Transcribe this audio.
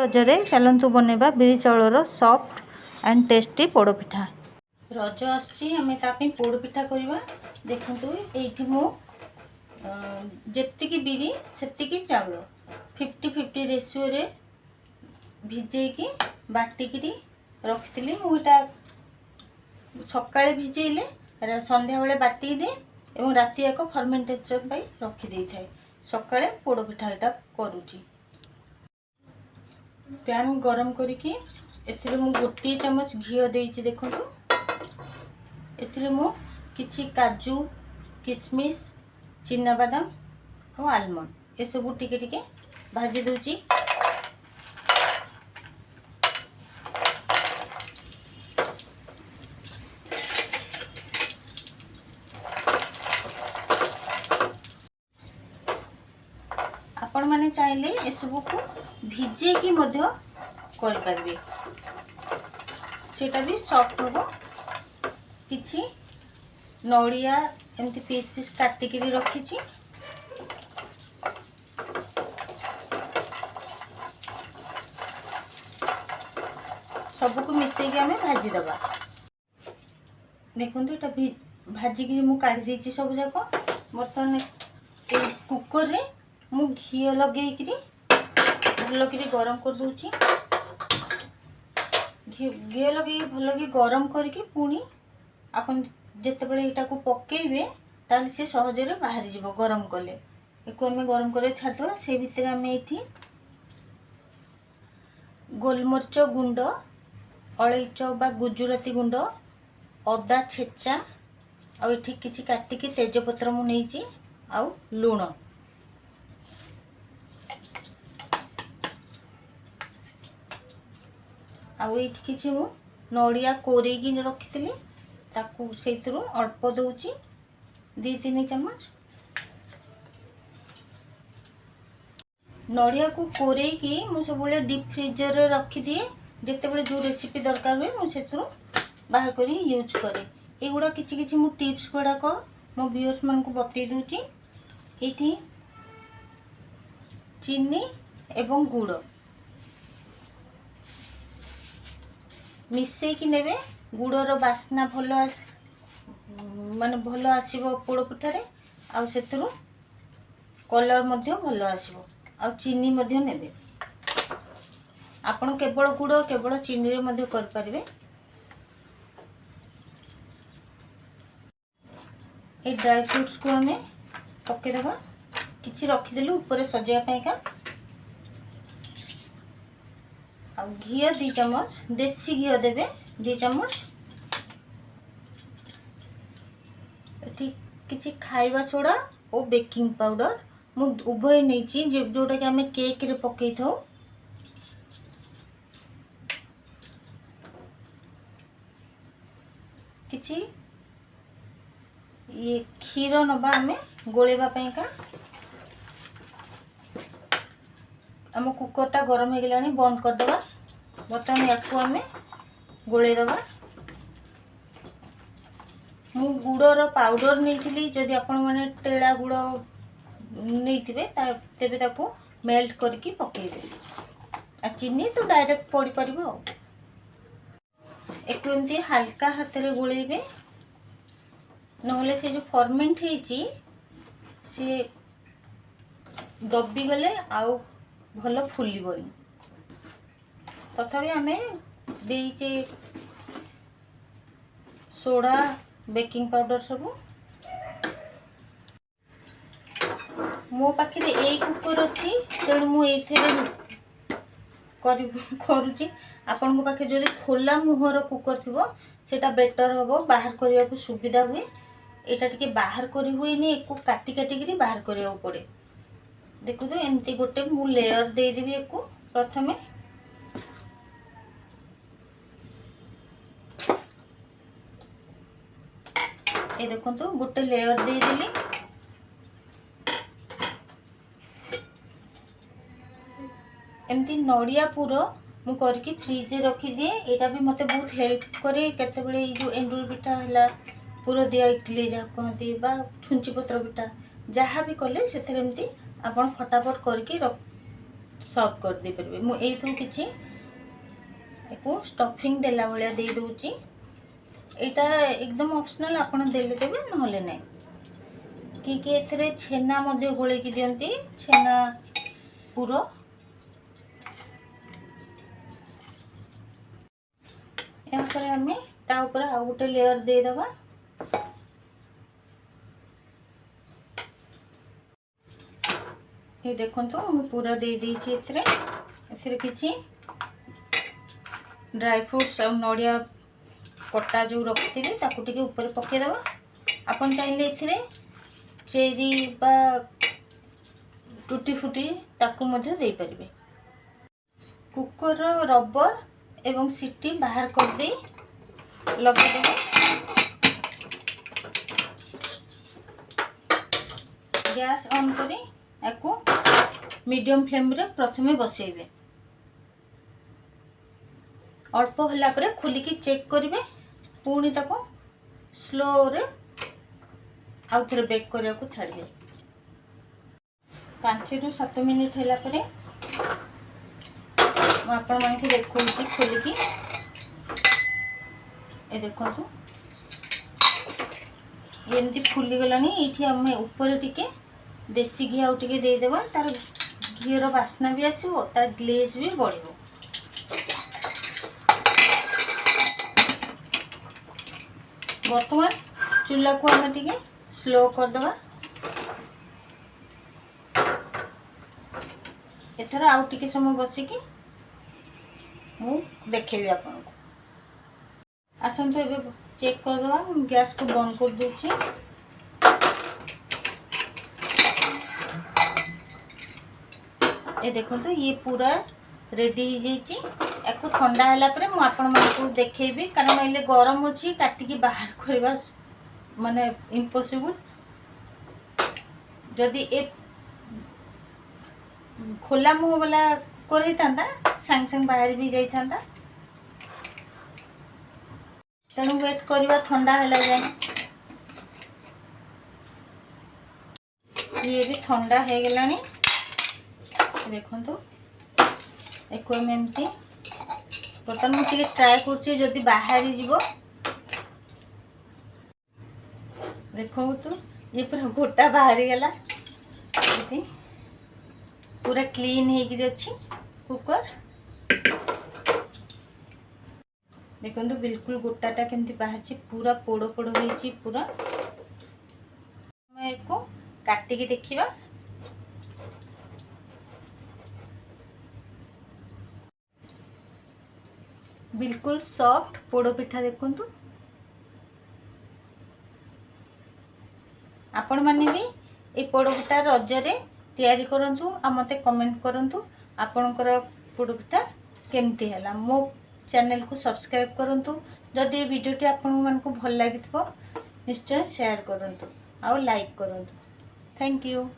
रजरे चलतु बनवा बिरी चाउलर सॉफ्ट एंड टेस्टी पोड़पिठा। रज आसची आमे तापी पोड़पिठा करवा। देखंतु एठी मु जेतिकी बिरी सेतिकी चाउल 50-50 रेशियो रे भिजेकी बाटिकी रखिली। मुटा सकाळे भिजेले संध्या बेले बाटी दे एवं राति एक फर्मेंटेशन पाई रखी दे थाए। सकाळे पोड़पिठा एटा करूची। पैन गरम करिकी एथिरे मु गोटे चम्मच घी देइछि। देखंतु एथिरे मु किछि काजू किशमिश चिना बादाम और आलमंड ए सब टिके टिके भाजी दूची। आपण माने चाहिले ए सब को भिजे की मध्य कर पारबे, सेटा भी सॉफ्ट होबो। किछि नड़िया एमती पीस पीस काटिकी भी रखिछि। सबको मिसेकी आमे भाजी दबा। देखंतु एटा भी भाजिकी मु काढी देछि सब जाको। बर्तमान ए कुकर रे मु घी लगेइकरी भलकरी गरम कर दूची। घी लगे भल कि गरम करके पुणी आपन जेतेबेले एटा को पकेइबे ताले से सहज रे बाहरी जिवो। गरम कले एको आमे गरम करे छाडवा। से भितर आमे एठी गोलमरिच गुंड अलैच बा गुजराती गुंड अदा छेचा आ एठी किछि काटिकी तेजपत्र मु नेइची आ लूण आउ ये किसी मु नड़िया कोरेगी रखी ताकू से अल्प दूची 2-3 चम्मच। नड़िया को कोरेगी मु सब डीप फ्रीजर रे रखी दिए। जिते बड़े जो रेसिपी दरकार हुए मुझे बाहर कर यूज करे। एगुड़ा किछि मु टिप्स गुड़ाक मो व्यूअर्स मान को बतई दूची। एठी चीनी एवं गुड़ मिसई की नेबे। गुड़र बास्ना भल माने भल आसीबो पोड़पिठारे आ सेतरु कलर मध्य भल आसीबो। आ चीनी मध्य नेबे। आपण केवल गुड़ केवल चीनी रे मध्य कर परिबे। ए ड्राई फ्रूट्स को हमें पके देबा। किछि रखी देलु ऊपर सजाया पाई का। आ घी 2 चम्मच देसी घी देबे 2 चम्मच। एठी किछि खाइबा सोडा और बेकिंग पाउडर मु उभय नैची जोटा कि आमे केक रे पकई थाउ। किछि ये क्षीर नबा आमे गोलेबा पाई का। आम कुकर टा गरम हो गलानी बंद कर दबा। बर्तमान याकू आमे गोले दबा। मु गुड़र पाउडर नहीं जदि आपण माने टेड़ा गुड़ नहीं तेबे ताकू मेल्ट करके पकेइबे। आ चीनी तो डायरेक्ट पड़ी परिबो। एको एमती हल्का हाथ रे गोलेबे नहले से जो फर्मेंट हेची से दबी गले आउ भल फुलिबनी। तथापि आमे देइचे सोडा बेकिंग पाउडर सब। मो पाखे ए कुकर अच्छी तेणु मुझे करुच्ची। आपण पाखे जदि खोला मुहर कुकर थी सेटा बेटर हम बाहर करने को सुविधा हुए। यहाँ टे बाहर कर हुए एक काटी काटिकी बाहर करा पड़े। देखो तो एमती गोटे मु लेयर देदेवी एक प्रथमे। ये देखो तो गोटे लेयर देदेली। एमती नड़िया पुर मु करके फ्रिज रखी दिए। यहाँ भी मते बहुत हेल्प करे। केतेबेले जो एंडुरी पिठा है पुर दिया इडली जहाँ कहती बा छुंची पत्र पिठा जहाँ भी कले से एमती आपण फटाफट करके सर्व कर दे परबे। मु एई सब किछि एको स्टफिंग देला भलिया दे दोउची। एटा एकदम ऑप्शनल, आपण देले देबे नहले नै। कि एथरे छेना मध्ये गोळे की दियंती, छेना पूरो या पर हमें ता ऊपर आ गोटे लेयर दे दबा। ये देखंतु मु पूरा दे देछि। एथरे किछि ड्राई फ्रूट्स और नड़िया कटा जो रखी ताकू टिके ऊपर पके दबा। आपन चाहिले एथरे चेरी बा टूटी फुटी ताकू मध्ये दे परिबे। कुकर रबर एवं सीटी बाहर कर दे लगा देबे। गैस ऑन करी एको मीडियम फ्लेम रे प्रथमे बसेबे। अल्प होला परे खोली की चेक करिवे, पुणी ताको स्लो रे आउ थरे बेक करिया को छाड़िबे। 5 ରୁ 7 मिनिट होला परे मैं आपण मान के देखौची खोली की। ए देखंतु एमती फुली गलानी। एठी हम ऊपर टिके देसी घी आउ टिके दे देबा, तार घी रो वासना भी आसीबो, तार ग्लेज भी बढ़िबो। वर्तमान चूल्हा को हम टिके स्लो कर दबा। एथर आउ टिके समय बसिकी मु देखेबी आपन को। आसंतु एबे चेक कर दबा। गैस को बंद कर दूची। ए देखो तो ये पूरा रेडी हो जाइए। एको ठंडा होला परे मु आपण मन को देखेबी, कारण इले गरम अछि, काटी की बाहर करबा माने इम्पॉसिबल। जदि ए खोला मुह वाला करे तांदा संग संग बाहर भी जाई तांदा, तेणु वेट करबा ठंडा होला जाय। ये भी ठंडा हो गलानी। देखो तो एको एमती बर्तन मुझे ट्राए कर जदि बाहर जीवो। देखो तो ये पूरा गोटा बाहरी गला। पूरा क्लीन हो कुकर। देखो तो बिल्कुल गोटाटा केमती बाहर पूरा पोड़ पोड़ हो पूरा। मैं एको काटिकी देखिबा। बिल्कुल सॉफ्ट पोड़ पिठा देखंतु। आपण माने भी ए पोड़ पिठा रजरे तैयारी करंतु आ मते कमेंट करंतु आपनकर पोड़ पिठा केमती हैला। मो चैनल को सब्सक्राइब करंतु। जदि वीडियोटी आपन मन को भल लागिथबो निश्चय शेयर करंतु और लाइक करंतु। Thank you.